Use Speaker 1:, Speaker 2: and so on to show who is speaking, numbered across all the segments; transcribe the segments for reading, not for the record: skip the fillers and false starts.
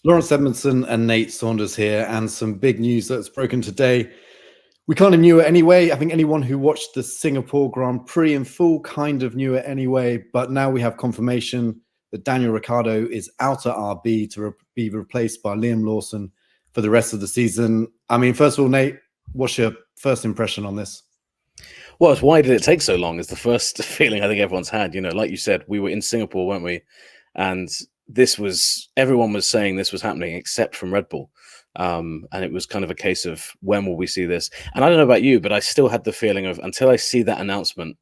Speaker 1: Laurence Edmondson and Nate Saunders here, and some big news that's broken today. We kind of knew it anyway. I think anyone who watched the Singapore Grand Prix in full kind of knew it anyway, but now we have confirmation that Daniel Ricciardo is out at RB to be replaced by Liam Lawson for the rest of the season. I mean, first of all, Nate, what's your first impression on this?
Speaker 2: Well, it's why did it take so long is the first feeling I think everyone's had. You know, like you said, we were in Singapore, weren't we? And everyone was saying this was happening except from Red Bull. And it was kind of a case of when will we see this? And I don't know about you, but I still had the feeling of until I see that announcement,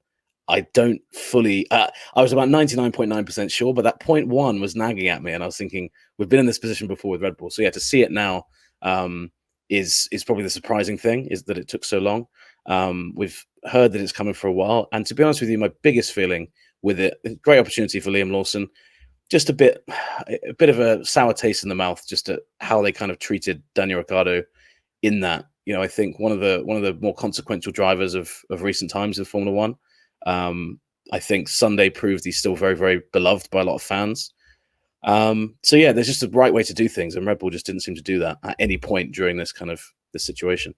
Speaker 2: I don't fully, I was about 99.9% sure, but that 0.1 was nagging at me. And I was thinking, we've been in this position before with Red Bull. So yeah, to see it now is probably the surprising thing, is that it took so long. We've heard that it's coming for a while. And to be honest with you, my biggest feeling with it, great opportunity for Liam Lawson, just a bit of a sour taste in the mouth, just at how they kind of treated Daniel Ricciardo in that. You know, I think one of the more consequential drivers of recent times in Formula One. I think Sunday proved he's still very, very beloved by a lot of fans. So yeah, there's just a right way to do things, and Red Bull just didn't seem to do that at any point during this situation.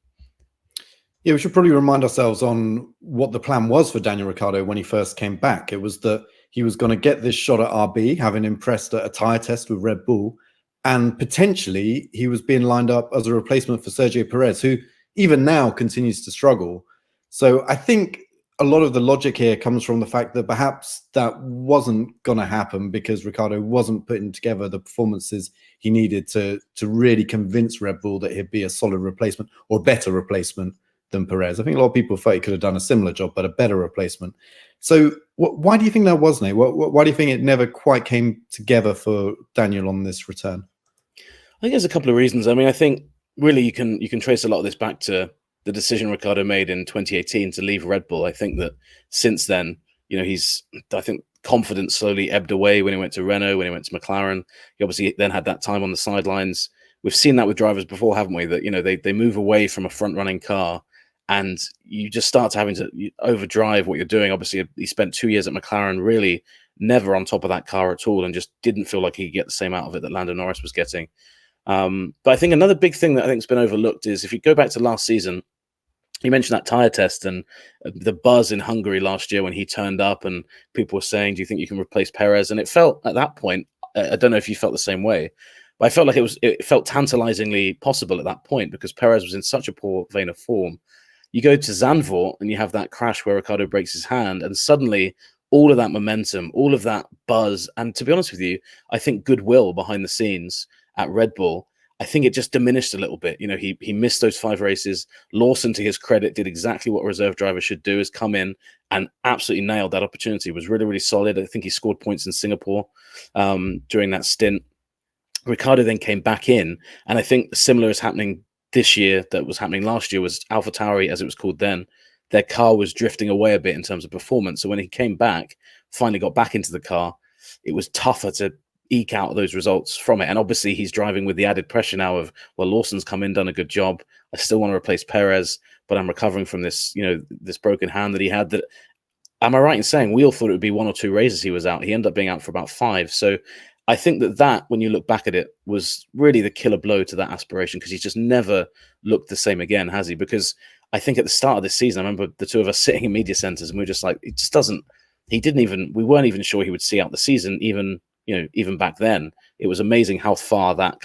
Speaker 1: Yeah, we should probably remind ourselves on what the plan was for Daniel Ricciardo when he first came back. It was that he was going to get this shot at RB, having impressed at a tyre test with Red Bull, and potentially he was being lined up as a replacement for Sergio Perez, who even now continues to struggle. So I think a lot of the logic here comes from the fact that perhaps that wasn't going to happen because Ricciardo wasn't putting together the performances he needed to really convince Red Bull that he'd be a solid replacement or better replacement than Perez. I think a lot of people thought he could have done a similar job, but a better replacement. So why do you think that was, Nate? Why do you think it never quite came together for Daniel on this return?
Speaker 2: I think there's a couple of reasons. I mean, I think really you can trace a lot of this back to the decision Ricciardo made in 2018 to leave Red Bull. I think that since then, you know, I think confidence slowly ebbed away when he went to Renault, when he went to McLaren. He obviously then had that time on the sidelines. We've seen that with drivers before, haven't we? That, you know, they move away from a front-running car and you just start having to overdrive what you're doing. Obviously, he spent 2 years at McLaren, really never on top of that car at all, and just didn't feel like he could get the same out of it that Lando Norris was getting. But I think another big thing that I think has been overlooked is if you go back to last season, you mentioned that tyre test and the buzz in Hungary last year when he turned up and people were saying, do you think you can replace Perez? And it felt at that point, I don't know if you felt the same way, but I felt like it felt tantalizingly possible at that point because Perez was in such a poor vein of form. You go to Zandvoort and you have that crash where Ricciardo breaks his hand, and suddenly all of that momentum, all of that buzz, and to be honest with you, I think goodwill behind the scenes at Red Bull, I think it just diminished a little bit. You know, he missed those 5 races. Lawson, to his credit, did exactly what a reserve driver should do, is come in and absolutely nailed that opportunity. It was really, really solid. I think he scored points in Singapore during that stint. Ricciardo then came back in, and I think similar is happening this year that was happening last year. Was AlphaTauri, as it was called then, their car was drifting away a bit in terms of performance. So when he came back, finally got back into the car, it was tougher to eke out those results from it. And obviously he's driving with the added pressure now of, well, Lawson's come in, done a good job. I still want to replace Perez, but I'm recovering from this, you know, this broken hand that he had. That, am I right in saying we all thought it would be 1 or 2 races he was out? He ended up being out for about 5. So I think that when you look back at it, was really the killer blow to that aspiration, because he's just never looked the same again, has he? Because I think at the start of this season, I remember the two of us sitting in media centers and we were just like, it just doesn't, we weren't even sure he would see out the season, even back then. It was amazing how far that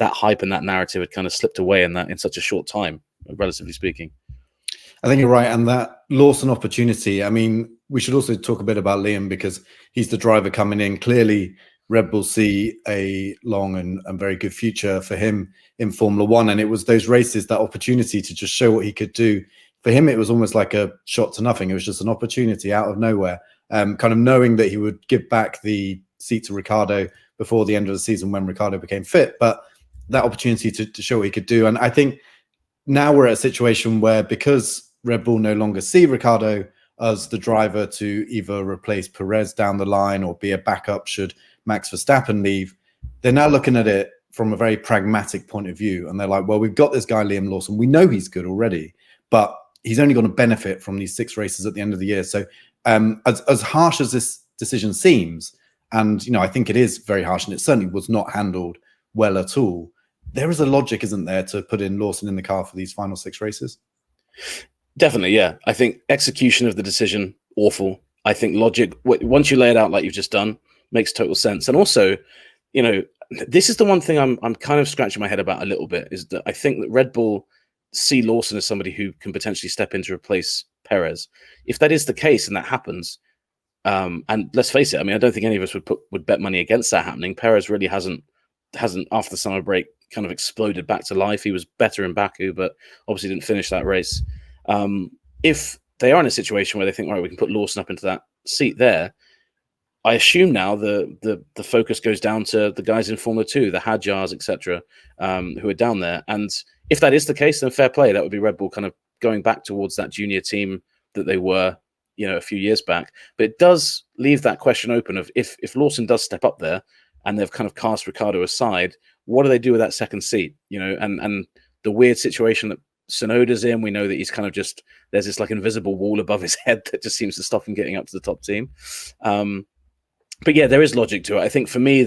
Speaker 2: hype and that narrative had kind of slipped away in such a short time, relatively speaking.
Speaker 1: I think you're right. And that Lawson opportunity, I mean, we should also talk a bit about Liam, because he's the driver coming in. Clearly, Red Bull see a long and very good future for him in Formula One. And it was those races, that opportunity to just show what he could do. For him, it was almost like a shot to nothing. It was just an opportunity out of nowhere, kind of knowing that he would give back the seat to Ricciardo before the end of the season when Ricciardo became fit. But that opportunity to show what he could do. And I think now we're at a situation where, because Red Bull no longer see Ricciardo as the driver to either replace Perez down the line or be a backup should Max Verstappen leave, they're now looking at it from a very pragmatic point of view. And they're like, well, we've got this guy, Liam Lawson. We know he's good already, but he's only going to benefit from these 6 races at the end of the year. So as harsh as this decision seems, and, you know, I think it is very harsh, and it certainly was not handled well at all. There is a logic, isn't there, to put in Lawson in the car for these final 6 races?
Speaker 2: Definitely, yeah. I think execution of the decision, awful. I think logic, once you lay it out like you've just done, makes total sense. And also, you know, this is the one thing I'm kind of scratching my head about a little bit, is that I think that Red Bull see Lawson as somebody who can potentially step in to replace Perez. If that is the case and that happens, and let's face it, I mean, I don't think any of us would bet money against that happening. Perez really hasn't after the summer break kind of exploded back to life. He was better in Baku, but obviously didn't finish that race. If they are in a situation where they think, right, we can put Lawson up into that seat there, I assume now the focus goes down to the guys in Formula 2, the Hadjars, etc., who are down there. And if that is the case, then fair play. That would be Red Bull kind of going back towards that junior team that they were, you know, a few years back. But it does leave that question open of if Lawson does step up there and they've kind of cast Ricciardo aside, what do they do with that second seat? You know, and the weird situation that Tsunoda's in, we know that he's kind of just, there's this like invisible wall above his head that just seems to stop him getting up to the top team. But yeah, there is logic to it. I think for me,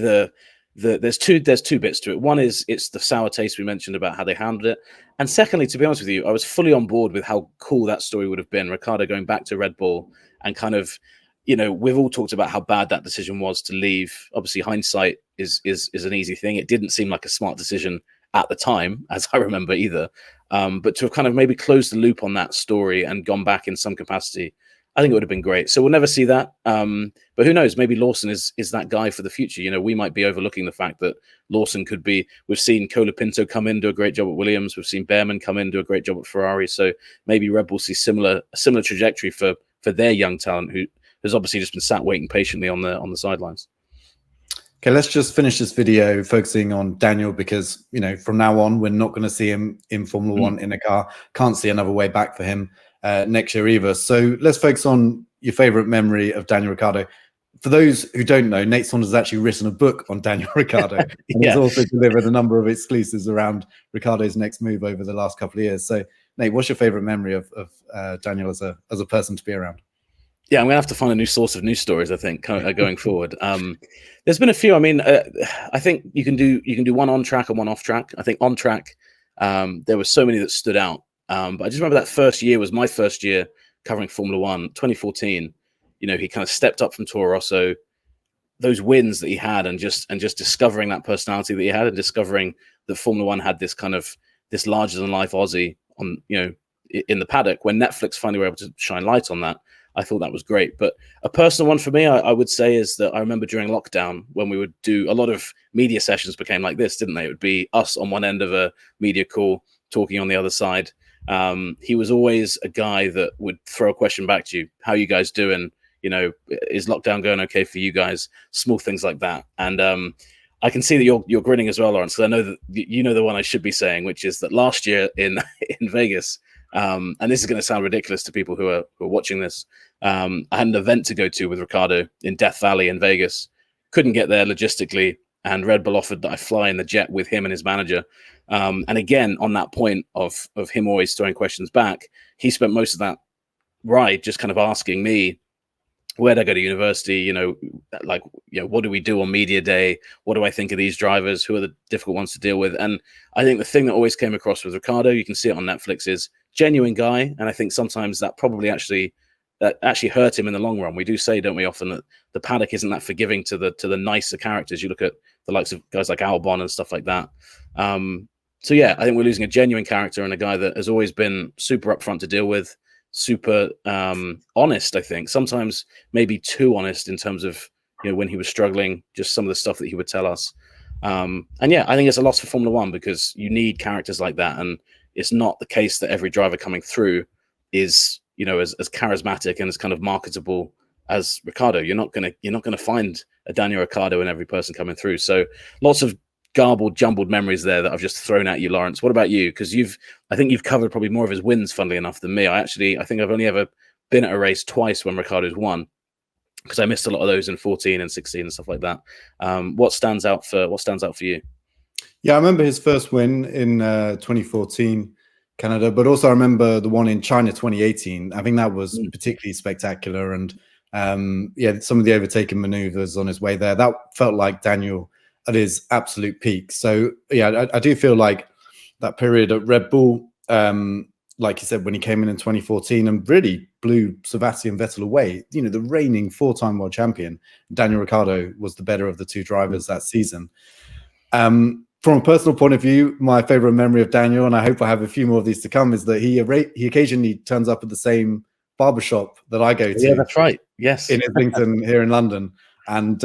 Speaker 2: there's two bits to it. One is it's the sour taste we mentioned about how they handled it, and secondly, to be honest with you, I was fully on board with how cool that story would have been. Ricciardo going back to Red Bull and kind of, you know, we've all talked about how bad that decision was to leave. Obviously, hindsight is an easy thing. It didn't seem like a smart decision at the time, as I remember either. But to have kind of maybe closed the loop on that story and gone back in some capacity, I think it would have been great. So we'll never see that. But who knows? Maybe Lawson is that guy for the future. You know, we might be overlooking the fact that Lawson could be. We've seen Colapinto come in, do a great job at Williams. We've seen Behrman come in, do a great job at Ferrari. So maybe Red Bull see a similar trajectory for their young talent who has obviously just been sat waiting patiently on the sidelines.
Speaker 1: Okay, let's just finish this video focusing on Daniel, because, you know, from now on, we're not going to see him in Formula One in a car. Can't see another way back for him next year either. So let's focus on your favorite memory of Daniel Ricciardo. For those who don't know, Nate Saunders has actually written a book on Daniel Ricciardo. He's also delivered a number of exclusives around Ricciardo's next move over the last couple of years. So, Nate, what's your favorite memory of Daniel as a person to be around?
Speaker 2: Yeah, I'm gonna have to find a new source of news stories, I think, going forward. There's been a few. I mean, I think you can do one on track and one off track. I think on track, there were so many that stood out. But I just remember that first year was my first year covering Formula One, 2014. You know, he kind of stepped up from Toro Rosso, those wins that he had, and just discovering that personality that he had, and discovering that Formula One had this kind of this larger than life Aussie on, you know, in the paddock. When Netflix finally were able to shine light on that, I thought that was great. But a personal one for me, I would say, is that I remember during lockdown when we would do a lot of media sessions became like this, didn't they? It would be us on one end of a media call talking on the other side. He was always a guy that would throw a question back to you. How you guys doing? You know, is lockdown going okay for you guys? Small things like that. And I can see that you're grinning as well, Laurence, because I know that you know the one I should be saying, which is that last year in Vegas, and this is going to sound ridiculous to people who are watching this, I had an event to go to with Ricciardo in Death Valley in Vegas. Couldn't get there logistically, and Red Bull offered that I fly in the jet with him and his manager. And again, on that point of him always throwing questions back, he spent most of that ride just kind of asking me, where'd I go to university? You know, like, you know, what do we do on media day? What do I think of these drivers? Who are the difficult ones to deal with? And I think the thing that always came across with Ricciardo, you can see it on Netflix, is genuine guy. And I think sometimes that probably actually hurt him in the long run. We do say, don't we, often that the paddock isn't that forgiving to the nicer characters. You look at the likes of guys like Albon and stuff like that. So yeah, I think we're losing a genuine character and a guy that has always been super upfront to deal with, super honest. I think sometimes maybe too honest in terms of, you know, when he was struggling, just some of the stuff that he would tell us. And yeah, I think it's a loss for Formula One, because you need characters like that, and it's not the case that every driver coming through is, you know, as charismatic and as kind of marketable as Ricciardo. You're not gonna find a Daniel Ricciardo in every person coming through. So lots of garbled, jumbled memories there that I've just thrown at you, Laurence. What about you? Because I think you've covered probably more of his wins, funnily enough, than me. I think I've only ever been at a race twice when Ricciardo's won, because I missed a lot of those in 14 and 16 and stuff like that. What stands out for you?
Speaker 1: Yeah, I remember his first win in 2014 Canada, but also I remember the one in China 2018. I think that was particularly spectacular, and yeah, some of the overtaking maneuvers on his way there, that felt like Daniel at his absolute peak. So yeah, I do feel like that period at Red Bull, like you said, when he came in 2014 and really blew Sebastian Vettel away, you know, the reigning 4-time world champion, Daniel Ricciardo was the better of the two drivers that season. From a personal point of view, my favorite memory of Daniel, and I hope I have a few more of these to come, is that he occasionally turns up at the same barbershop that I go to.
Speaker 2: Yeah, that's right. Yes.
Speaker 1: In Islington here in London. And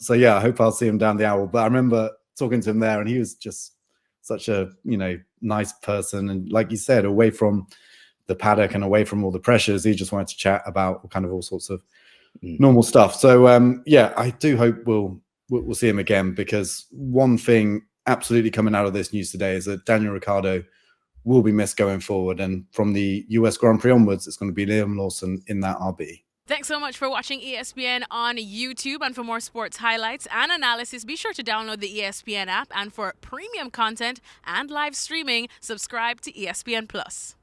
Speaker 1: so, yeah, I hope I'll see him down the hour. But I remember talking to him there, and he was just such a, you know, nice person. And like you said, away from the paddock and away from all the pressures, he just wanted to chat about kind of all sorts of normal stuff. So, yeah, I do hope we'll see him again, because one thing absolutely coming out of this news today is that Daniel Ricciardo will be missed going forward. And from the US Grand Prix onwards, it's going to be Liam Lawson in that RB.
Speaker 3: Thanks so much for watching ESPN on YouTube. And for more sports highlights and analysis, be sure to download the ESPN app. And for premium content and live streaming, subscribe to ESPN Plus.